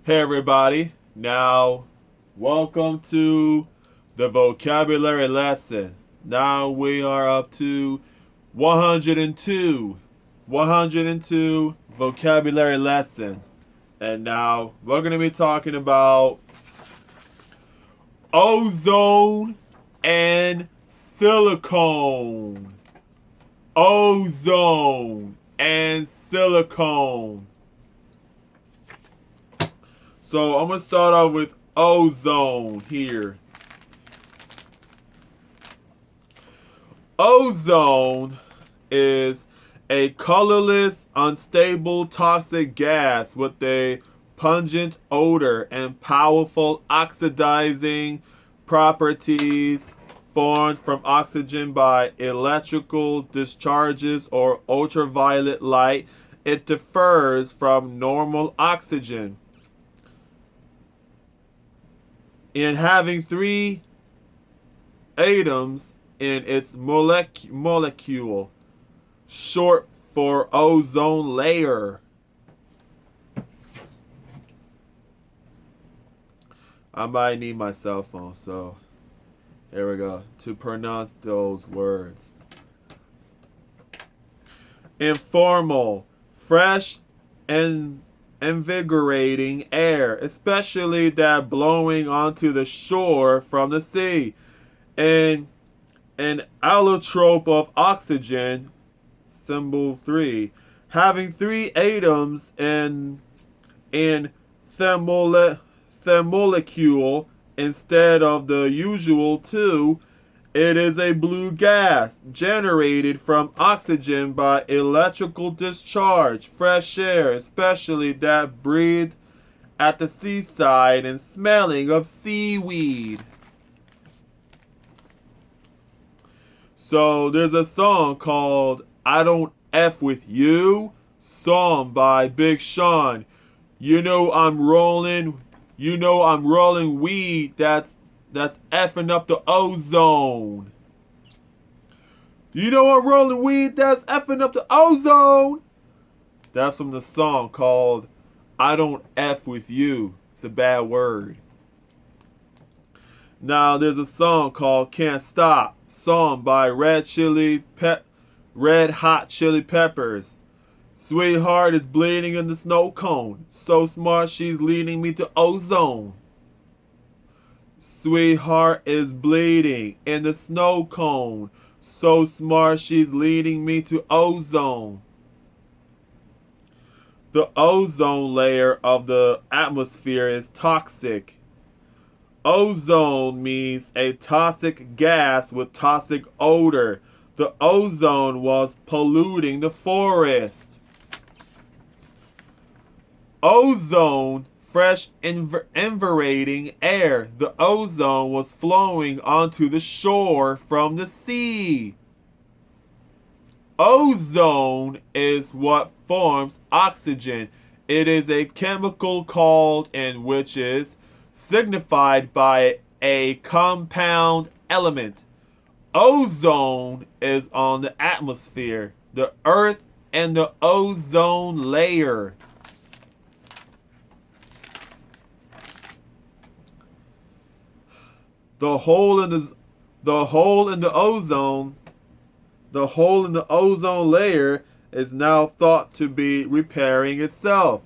Hey everybody. Now, welcome to the vocabulary lesson. Now we are up to 102. 102 vocabulary lesson. And now we're going to be talking about ozone and silicone. Ozone and silicone. So I'm going to start off with ozone here. Ozone is a colorless, unstable, toxic gas with a pungent odor and powerful oxidizing properties formed from oxygen by electrical discharges or ultraviolet light. It differs from normal oxygen in having three atoms in its molecule, short for ozone layer. I might need my cell phone, so here we go to pronounce those words. Informal, fresh, and invigorating air, especially that blowing onto the shore from the sea. And an allotrope of oxygen, symbol 3, having three atoms in thermolecule instead of the usual two. It is a blue gas generated from oxygen by electrical discharge, fresh air, especially that breathed at the seaside, and smelling of seaweed. So there's a song called I Don't F With You, song by Big Sean. You know I'm rolling weed that's effing up the ozone. You know I'm rolling weed that's effing up the ozone. That's from the song called I Don't F With You. It's a bad word. Now there's a song called Can't Stop, song by Red Hot Chili Peppers. Sweetheart is bleeding in the snow cone. So smart she's leading me to ozone. Sweetheart is bleeding in the snow cone. So smart she's leading me to ozone. The ozone layer of the atmosphere is toxic. Ozone means a toxic gas with toxic odor. The ozone was polluting the forest. Ozone, fresh, invigorating air. The ozone was flowing onto the shore from the sea. Ozone is what forms oxygen. It is a chemical called and which is signified by a compound element. Ozone is on the atmosphere, the earth, and the ozone layer. The hole in the hole in the ozone the hole in the ozone layer is now thought to be repairing itself.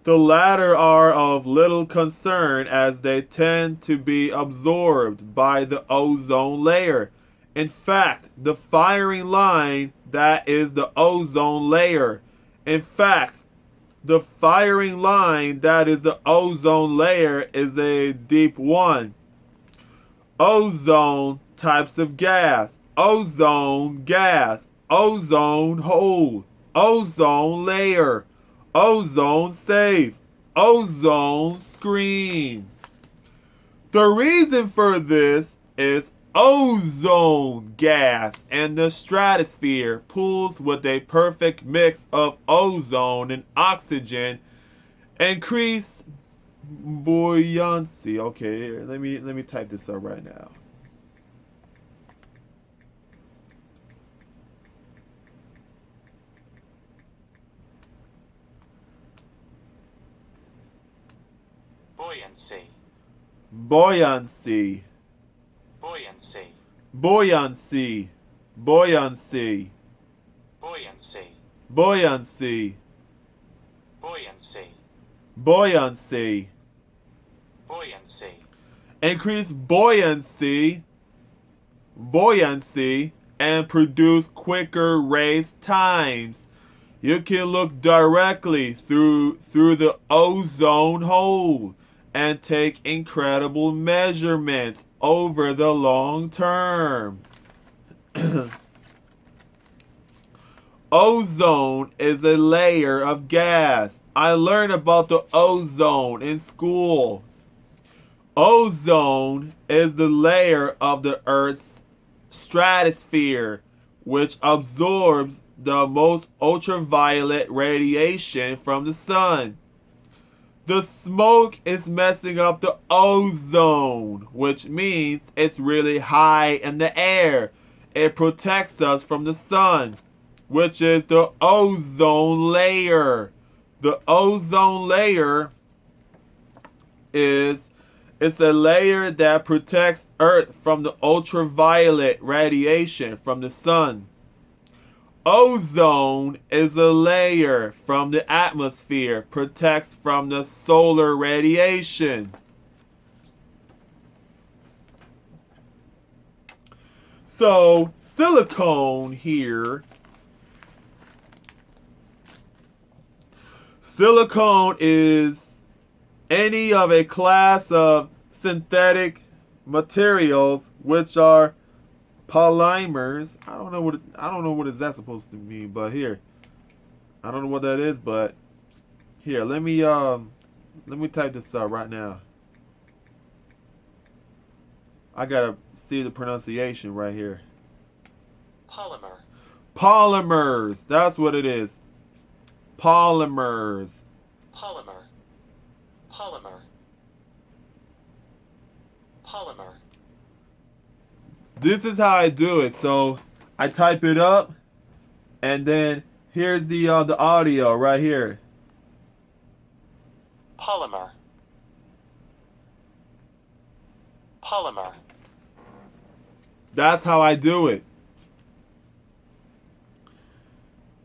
The latter are of little concern as they tend to be absorbed by the ozone layer. In fact, the firing line that is the ozone layer. In fact, the firing line that is the ozone layer is a deep one. Ozone types of gas. Ozone gas. Ozone hole. Ozone layer. Ozone safe. Ozone screen. The reason for this is ozone gas and the stratosphere pools with a perfect mix of ozone and oxygen increase buoyancy. Okay, here, let me type this up right now. buoyancy, buoyancy, buoyancy, buoyancy, buoyancy, buoyancy, buoyancy, buoyancy, buoyancy. buoyancy, Increase buoyancy, buoyancy, and produce quicker race times. You can look directly through the ozone hole and take incredible measurements over the long term. Ozone is a layer of gas. I learned about the ozone in school. Ozone is the layer of the Earth's stratosphere which absorbs the most ultraviolet radiation from the sun. The smoke is messing up the ozone, which means it's really high in the air. It protects us from the sun, which is the ozone layer. The ozone layer it's a layer that protects Earth from the ultraviolet radiation from the sun. Ozone is a layer from the atmosphere, protects from the solar radiation. So, silicone here. Silicone is any of a class of synthetic materials which are polymers. I don't know what is that supposed to mean, but here. I don't know what that is, but here, let me type this up right now. I got to see the pronunciation right here. polymer, Polymers. That's what it is. Polymers. polymer, polymer, polymer, This is how I do it. So I type it up, and then here's the audio right here. polymer, polymer, That's how I do it.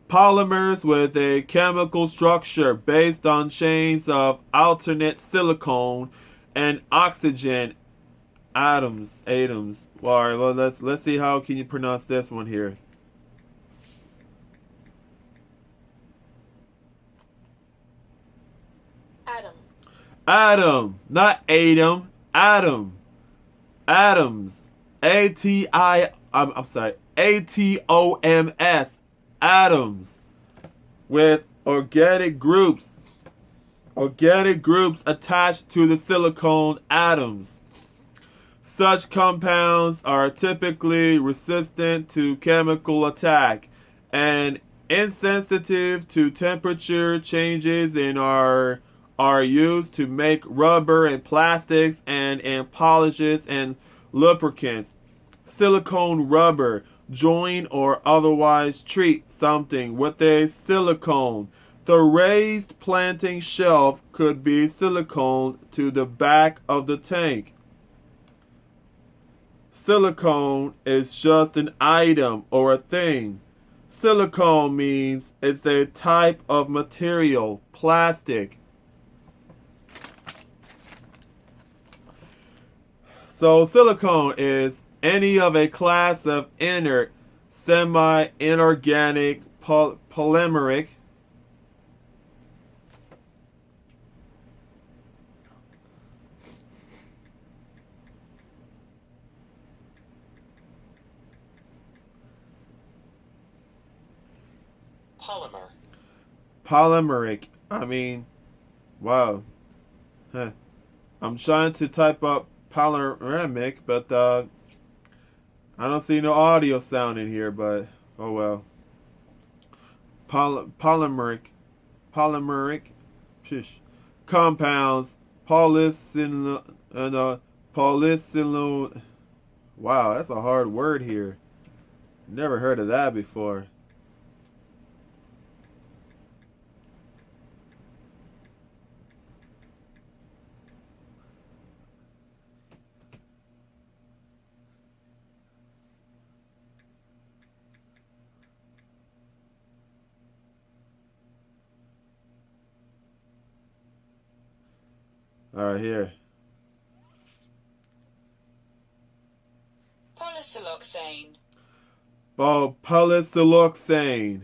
Polymers with a chemical structure based on chains of alternate silicone and oxygen atoms. All right, well, let's see how can you pronounce this one here. Atom. Atom, not atom. Atom. Atoms. I'm sorry. ATOMS. Atoms. With organic groups attached to the silicone atoms. Such compounds are typically resistant to chemical attack and insensitive to temperature changes and are used to make rubber and plastics and in polishes and lubricants. Silicone rubber. Join or otherwise treat something with a silicone. The raised planting shelf could be silicone to the back of the tank. Silicone is just an item or a thing. Silicone means it's a type of material, plastic. So silicone is any of a class of inert, semi-inorganic, polymeric, polymer, polymeric. Wow. Huh. I'm trying to type up polymeric, but I don't see no audio sound in here, but oh well. Polymeric shush, compounds, polysilyl, polysilyl. Wow, that's a hard word here. Never heard of that before. Alright, here. Polysiloxane. Oh, polysiloxane.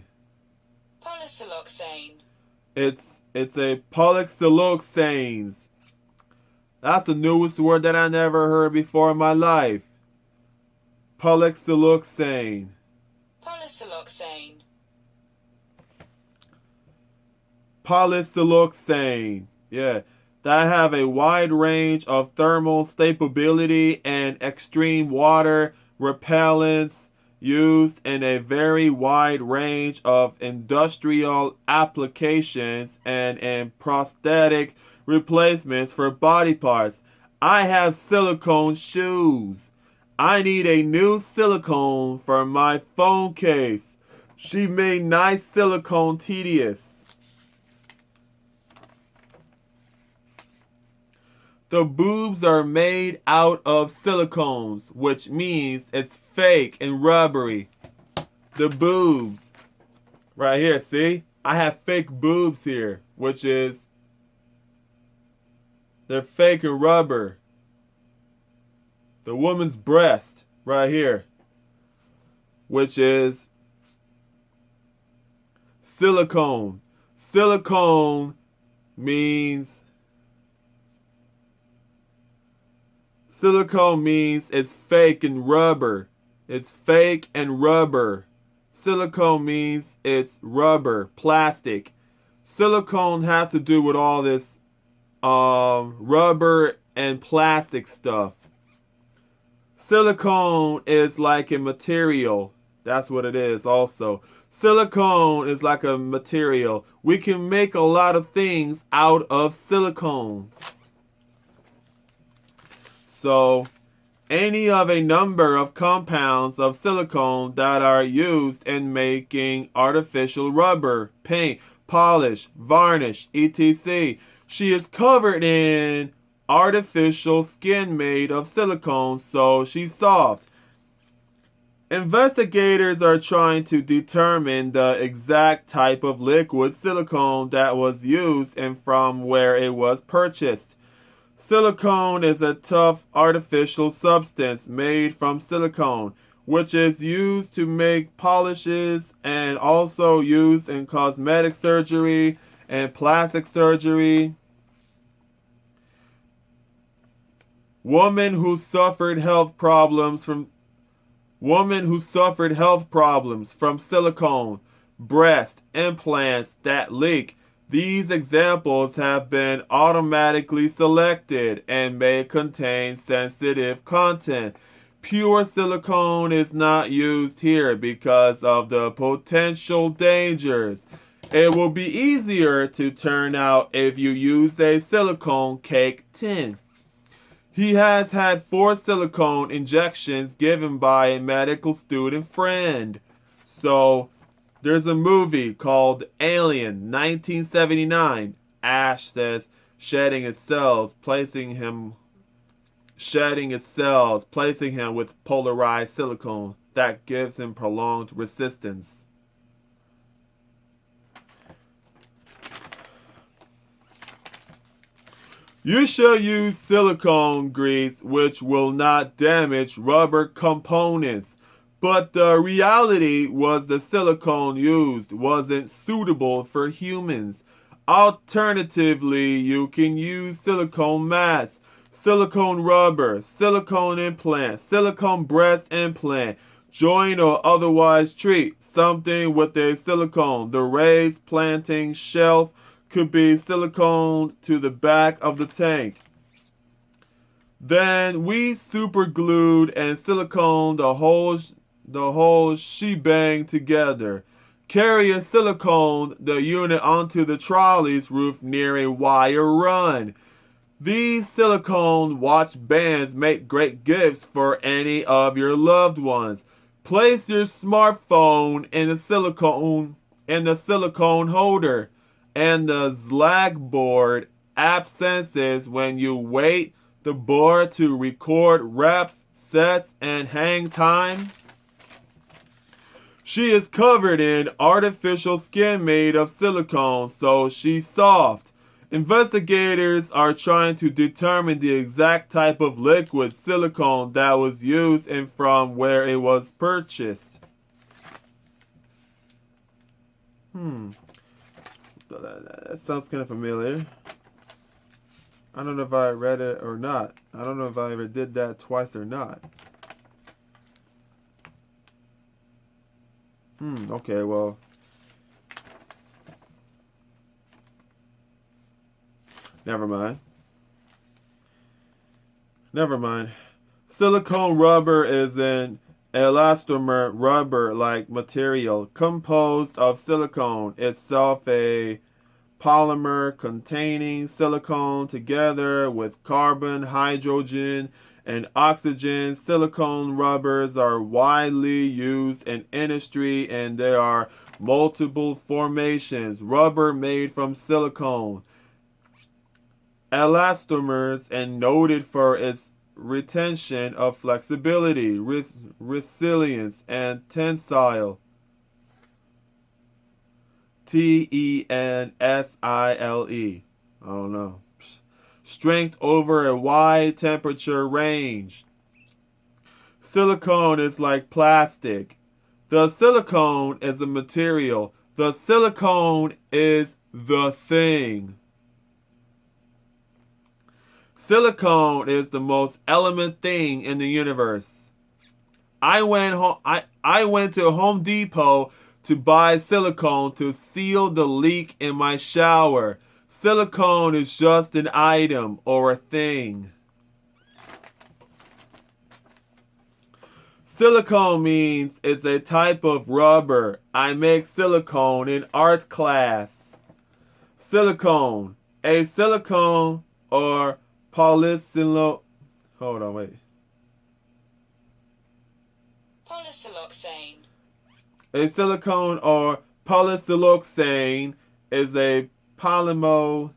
Polysiloxane. It's a polysiloxanes. That's the newest word that I never heard before in my life. Polysiloxane. Polysiloxane. Polysiloxane. Yeah. That have a wide range of thermal stability and extreme water repellence used in a very wide range of industrial applications and in prosthetic replacements for body parts. I have silicone shoes. I need a new silicone for my phone case. She made nice silicone tedious. The boobs are made out of silicones, which means it's fake and rubbery. The boobs. Right here, see? I have fake boobs here, which is they're fake and rubber. The woman's breast, right here, which is silicone. Silicone means it's fake and rubber. It's fake and rubber. Silicone means it's rubber, plastic. Silicone has to do with all this rubber and plastic stuff. Silicone is like a material. That's what it is also. Silicone is like a material. We can make a lot of things out of silicone. So, any of a number of compounds of silicone that are used in making artificial rubber, paint, polish, varnish, etc. She is covered in artificial skin made of silicone, so she's soft. Investigators are trying to determine the exact type of liquid silicone that was used and from where it was purchased. Silicone is a tough artificial substance made from silicone, which is used to make polishes and also used in cosmetic surgery and plastic surgery. Women who suffered health problems from silicone, breast implants that leak. These examples have been automatically selected and may contain sensitive content. Pure silicone is not used here because of the potential dangers. It will be easier to turn out if you use a silicone cake tin. He has had 4 silicone injections given by a medical student friend. So, there's a movie called Alien, 1979. Ash says shedding its cells, placing him with polarized silicone that gives him prolonged resistance. You shall use silicone grease which will not damage rubber components. But the reality was the silicone used wasn't suitable for humans. Alternatively, you can use silicone mats, silicone rubber, silicone implant, silicone breast implant, join or otherwise treat something with a silicone. The raised planting shelf could be silicone to the back of the tank. Then we super glued and silicone the whole shebang together. Carry a silicone the unit onto the trolley's roof near a wire run. These silicone watch bands make great gifts for any of your loved ones. Place your smartphone in the silicone holder, and the Zlag board app senses when you wait the board to record reps, sets, and hang time. She is covered in artificial skin made of silicone, so she's soft. Investigators are trying to determine the exact type of liquid silicone that was used and from where it was purchased. That sounds kind of familiar. I don't know if I read it or not. I don't know if I ever did that twice or not. Okay, well. Never mind. Silicone rubber is an elastomer rubber-like material composed of silicone itself, a polymer containing silicone together with carbon, hydrogen, and oxygen. Silicone rubbers are widely used in industry, and there are multiple formations. Rubber made from silicone elastomers and noted for its retention of flexibility, resilience, and tensile. Tensile. I don't know. Strength over a wide temperature range. Silicone is like plastic. The silicone is a material. The silicone is the thing. Silicone is the most element thing in the universe. I went to Home Depot to buy silicone to seal the leak in my shower. Silicone is just an item or a thing. Silicone means it's a type of rubber. I make silicone in art class. Silicone. A silicone or polysilicone. Hold on, wait. Polysiloxane. A silicone or polysiloxane is a polymo.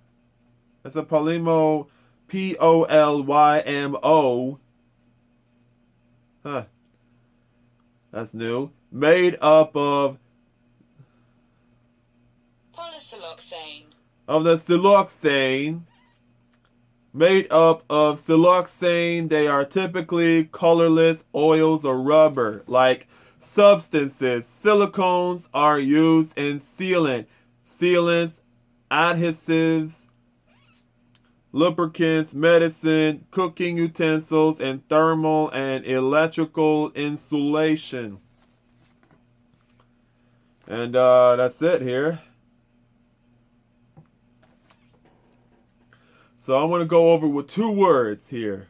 It's a polymo, Polymo. That's new. Made up of Polysiloxane. of the siloxane. Made up of siloxane, they are typically colorless oils or rubber like substances. Silicones are used in sealants, adhesives, lubricants, medicine, cooking utensils, and thermal and electrical insulation. And that's it here. So I'm going to go over with two words here.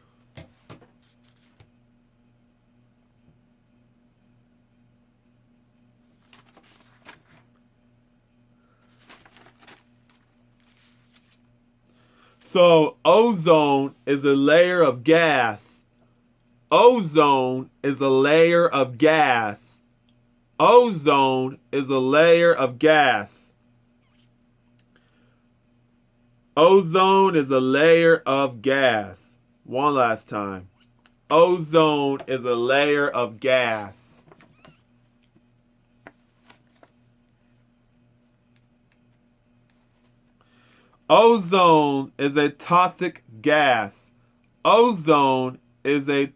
So ozone is a layer of gas. Ozone is a layer of gas. Ozone is a layer of gas. Ozone is a layer of gas. One last time. Ozone is a layer of gas. Ozone is a toxic gas. Ozone is a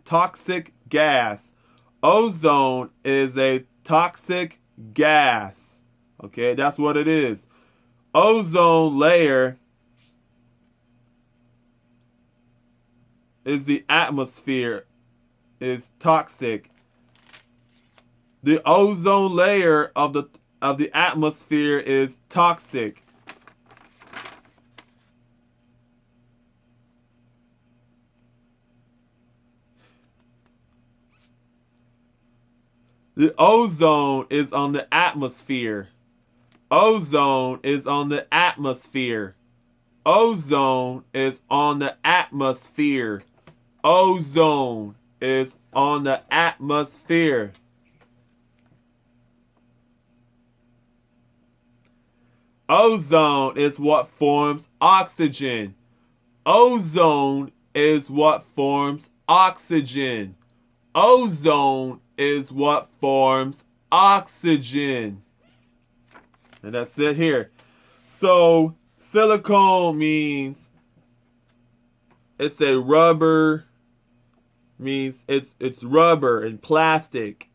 toxic gas. Ozone is a toxic gas. Okay, that's what it is. Ozone layer is the atmosphere, is toxic. The ozone layer of the atmosphere is toxic. The ozone is on the atmosphere. Ozone is on the atmosphere. Ozone is on the atmosphere. Ozone is on the atmosphere. Ozone is what forms oxygen. Ozone is what forms oxygen. Ozone is what forms oxygen. And that's it here. So Silicone means it's a rubber, means it's rubber and plastic.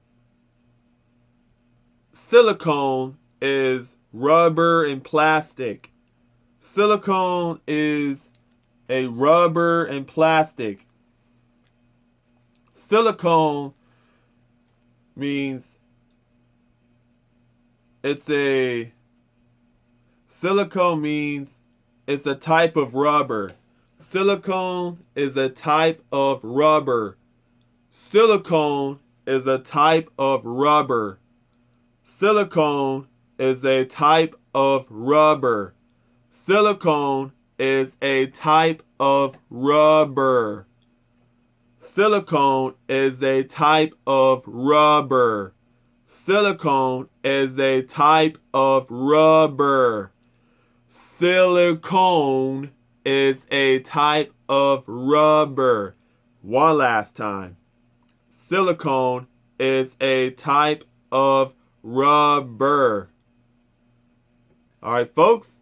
Silicone is rubber and plastic. Silicone is a rubber and plastic. Silicone means silicone means it's a type of rubber. Silicone is a type of rubber. Silicone is a type of rubber. Silicone is a type of rubber. Silicone is a type of rubber. Silicone is a type of rubber. Silicone is a type of rubber. Silicone is a type of rubber. One last time. Silicone is a type of rubber. All right, folks,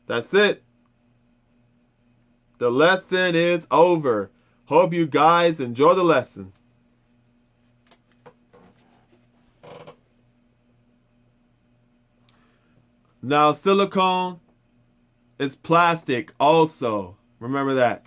that's it. The lesson is over. Hope you guys enjoy the lesson. Now, silicone is plastic also. Remember that.